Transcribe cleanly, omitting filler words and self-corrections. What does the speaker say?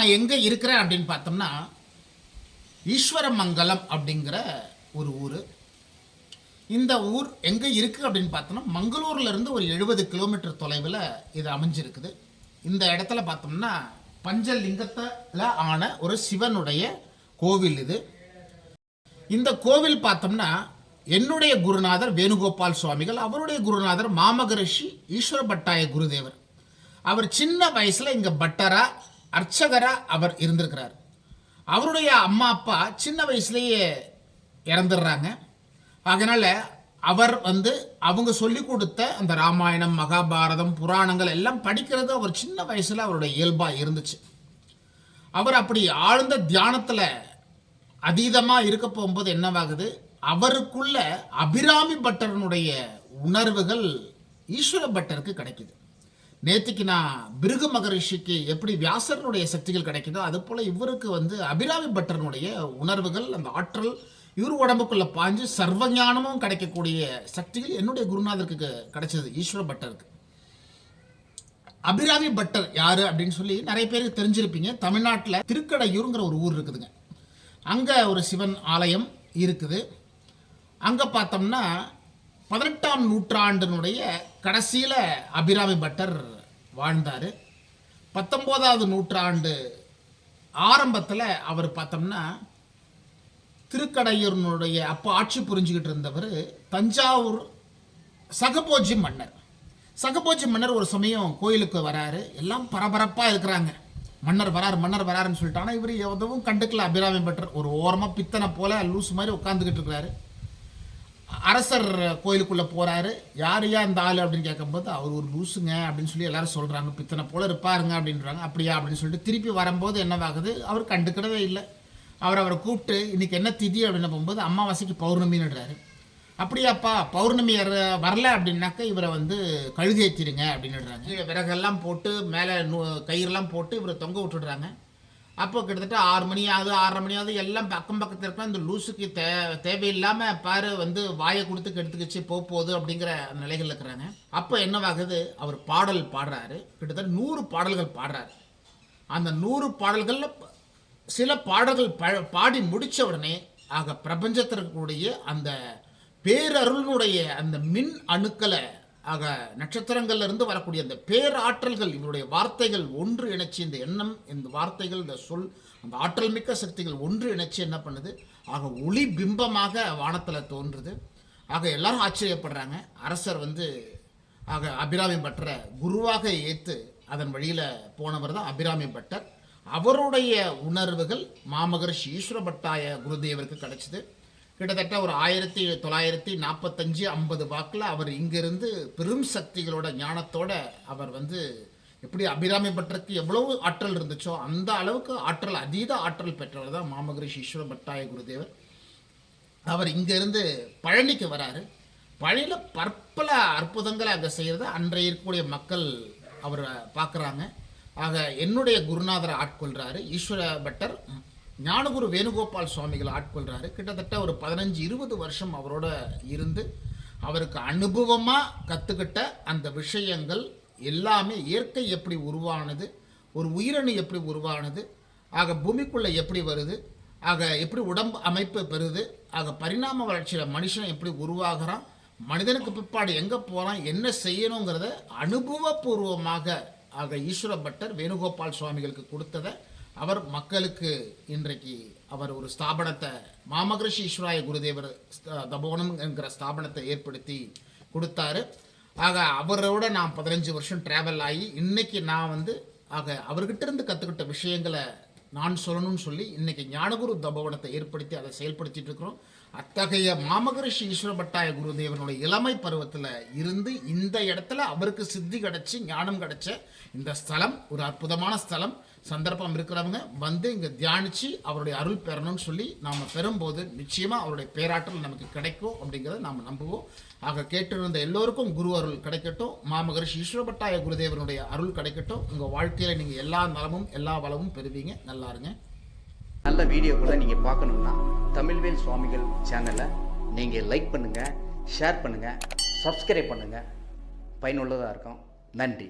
நான் எங்கே இருக்கிறேன் அப்படின்னு பார்த்தோம்னா ஈஸ்வரமங்கலம் அப்படிங்கிற ஒரு ஊர். இந்த ஊர் எங்கே இருக்குது அப்படின்னு பார்த்தோம்னா மங்களூர்லேருந்து ஒரு 70 கிலோமீட்டர் தொலைவில் இது அமைஞ்சிருக்குது. இந்த இடத்துல பார்த்தோம்னா பஞ்சலிங்கத்தில் ஆன ஒரு சிவனுடைய கோவில் இது. இந்த கோவில் பார்த்தோம்னா என்னுடைய குருநாதர் வேணுகோபால் சுவாமிகள், அவருடைய குருநாதர் மாமகரிஷி ஈஸ்வர பட்டாய குருதேவர். அவர் சின்ன வயசில் இங்கே பட்டரா அர்ச்சகரா அவர் இருந்திருக்கிறார். அவருடைய அம்மா அப்பா சின்ன வயசுலேயே இறந்துடுறாங்க. அதனால் அவர் அவங்க சொல்லி கொடுத்த அந்த ராமாயணம் மகாபாரதம் புராணங்கள் எல்லாம் படிக்கிறது அவர் சின்ன வயசில் அவருடைய இயல்பாக இருந்துச்சு. அவர் அப்படி ஆழ்ந்த தியானத்தில் அதீதமாக இருக்க போகும்போது என்னவாகுது, அவருக்குள்ள அபிராமி பட்டரனுடைய உணர்வுகள் ஈஸ்வர பட்டருக்கு கிடைக்குது. நேற்றுக்கு நான் பிருகு மகரிஷிக்கு எப்படி வியாசரனுடைய சக்திகள் கிடைக்குதோ அது போல் இவருக்கு அபிராமி பட்டரனுடைய உணர்வுகள், அந்த ஆற்றல் இவர் உடம்புக்குள்ள பாஞ்சு சர்வஞானமும் கிடைக்கக்கூடிய சக்திகள் என்னுடைய குருநாதருக்கு கிடைச்சது ஈஸ்வர பட்டருக்கு. அபிராமி பட்டர் யாரு அப்படின்னு சொல்லி நிறைய பேருக்கு தெரிஞ்சிருப்பீங்க. தமிழ்நாட்டில் திருக்கடையூருங்கிற ஒரு ஊர் இருக்குதுங்க. அங்கே ஒரு சிவன் ஆலயம் இருக்குது. அங்கே பார்த்தோம்னா 18ஆம் நூற்றாண்டினுடைய கடைசியில் அபிராமி பட்டர் வாழ்ந்தார். 19ஆவது நூற்றாண்டு ஆரம்பத்தில் அவர் பார்த்தோம்னா திருக்கடையூரினுடைய அப்போ ஆட்சி புரிஞ்சுக்கிட்டு இருந்தவர் தஞ்சாவூர் சகபோஜி மன்னர். சகபோஜி மன்னர் ஒரு சமயம் கோயிலுக்கு வராரு. எல்லாம் பரபரப்பாக இருக்கிறாங்க. மன்னர் வராருன்னு சொல்லிட்டானா இவர் எதுவும் கண்டுக்கல. அபிராமி பட்டர் ஒரு ஓரமாக பித்தனை போல லூஸ் மாதிரி உட்காந்துக்கிட்டு இருக்கிறாரு. அரசர் கோயிலுக்குள்ளே போகிறாரு. யாரையா இந்த ஆள் அப்படின்னு கேட்கும்போது அவர் ஒரு லூசுங்க அப்படின்னு சொல்லி எல்லாரும் சொல்கிறாங்க. பித்தனை போல இருப்பாருங்க அப்படின்றாங்க. அப்படியா அப்படின்னு சொல்லிட்டு திருப்பி வரும்போது என்னவாகுது, அவர் கண்டுக்கிடவே இல்லை. அவரை கூப்பிட்டு இன்னைக்கு என்ன திதி அப்படின்னு போகும்போது அமாவாசைக்கு பௌர்ணமின்னுறாரு. அப்படியாப்பா பௌர்ணமி வரல அப்படின்னாக்க இவரை கழுகேற்றிடுங்க அப்படின்னுறாங்க. விறகெல்லாம் போட்டு மேலே கயிறுலாம் போட்டு இவரை தொங்க விட்டுடுறாங்க. அப்போ கிட்டத்தட்ட 6 மணி ஆகுது, 6:30 மணி ஆகுது. எல்லாம் அக்கம் பக்கத்தில் இருக்க இந்த லூசுக்கு தேவையில்லாமல் பாரு வாயை கொடுத்து கெடுத்துக்கிச்சு போகுது அப்படிங்கிற நிலைகள் இருக்கிறாங்க. அப்போ என்னவாகுது, அவர் பாடல் பாடுறாரு. கிட்டத்தட்ட 100 பாடல்கள் பாடுறாரு. அந்த 100 பாடல்களில் சில பாடல்கள் பாடி முடித்த உடனே ஆக பிரபஞ்சத்திற்குடைய அந்த பேரருளுடைய அந்த மின் அணுக்களை ஆக நட்சத்திரங்கள்ல இருந்து வரக்கூடிய அந்த பேராற்றல்கள் இவருடைய வார்த்தைகள் ஒன்று இணைச்சி, இந்த எண்ணம், இந்த வார்த்தைகள், இந்த சொல், அந்த ஆற்றல் மிக்க சக்திகள் ஒன்று இணைச்சி என்ன பண்ணுது, ஆக ஒளி பிம்பமாக வானத்தில் தோன்றுது. ஆக எல்லாரும் ஆச்சரியப்படுறாங்க. அரசர் ஆக அபிராமி பட்டரை குருவாக ஏற்று அதன் வழியில் போனவர் தான் அபிராமி பட்டர். அவருடைய உணர்வுகள் மாமகரிஷி ஈஸ்வர பட்டாய குருதேவருக்கு கிடைச்சிது. கிட்டத்தட்ட ஒரு 1945-50 வாக்கில் அவர் இங்கிருந்து பெரும் சக்திகளோட ஞானத்தோட அவர் எப்படி அபிராமி பட்டருக்கு எவ்வளவு ஆற்றல் இருந்துச்சோ அந்த அளவுக்கு ஆற்றல், அதீத ஆற்றல் பெற்றவர் தான் மாமகரிஷி ஈஸ்வர பட்டாய குருதேவர். அவர் இங்கிருந்து பழனிக்கு வராரு. பழனியில் பற்பல அற்புதங்களை அங்கே செய்கிறத அன்றைய இருக்கக்கூடிய மக்கள் அவரை பார்க்குறாங்க. ஆக என்னுடைய குருநாதரை ஆட்கொள்கிறாரு ஈஸ்வர பட்டர். ஞானகுரு வேணுகோபால் சுவாமிகள் ஆட்கொள்கிறாரு. கிட்டத்தட்ட ஒரு 15-20 வருஷம் அவரோட இருந்து அவருக்கு அனுபவமாக கற்றுக்கிட்ட அந்த விஷயங்கள் எல்லாமே இயற்கை எப்படி உருவானது, ஒரு உயிரணு எப்படி உருவானது, ஆக பூமிக்குள்ளே எப்படி வருது, ஆக எப்படி உடம்பு அமைப்பு பெறுது, ஆக பரிணாம வளர்ச்சியில் மனுஷன் எப்படி உருவாகிறான், மனிதனுக்கு பிற்பாடு எங்கே போகிறான், என்ன செய்யணுங்கிறத அனுபவபூர்வமாக ஆக ஈஸ்வர பட்டர் வேணுகோபால் சுவாமிகளுக்கு கொடுத்ததை அவர் மக்களுக்கு இன்றைக்கு அவர் ஒரு ஸ்தாபனத்தை மாமகரிஷி ஈஸ்வராய குருதேவர் தபோவனம் என்கிற ஸ்தாபனத்தை ஏற்படுத்தி கொடுத்தாரு. ஆக அவரோட நான் 15 வருஷம் ட்ராவல் ஆகி இன்னைக்கு நான் ஆக அவர்கிட்ட இருந்து கற்றுக்கிட்ட விஷயங்களை நான் சொல்லணும்னு சொல்லி இன்னைக்கு ஞானகுரு தபோவனத்தை ஏற்படுத்தி அதை செயல்படுத்திட்டு இருக்கிறோம். அத்தகைய மாமகரிஷி ஈஸ்வர பட்டாய குருதேவனுடைய இளமை பருவத்தில் இருந்து இந்த இடத்துல அவருக்கு சித்தி கிடைச்சி ஞானம் கிடைச்ச இந்த ஸ்தலம் ஒரு அற்புதமான ஸ்தலம். சந்தர்ப்பம் இருக்கிறவங்க இங்கே தியானித்து அவருடைய அருள் பெறணும்னு சொல்லி நாம் பெறும்போது நிச்சயமாக அவருடைய பேராற்றல் நமக்கு கிடைக்கும் அப்படிங்கிறத நாம் நம்புவோம். ஆக கேட்டிருந்த எல்லோருக்கும் குரு அருள் கிடைக்கட்டும். மாமகரிஷி ஈஸ்வர பட்டாய குருதேவனுடைய அருள் கிடைக்கட்டும். உங்கள் வாழ்க்கையில் நீங்கள் எல்லா நலமும் எல்லா வளமும் பெறுவீங்க. நல்லா இருங்க. நல்ல வீடியோக்களை நீங்கள் பார்க்கணுன்னா தமிழ்வேல் சுவாமிகள் சேனலை நீங்கள் லைக் பண்ணுங்கள், ஷேர் பண்ணுங்கள், சப்ஸ்கிரைப் பண்ணுங்கள். பயனுள்ளதாக இருக்கும். நன்றி.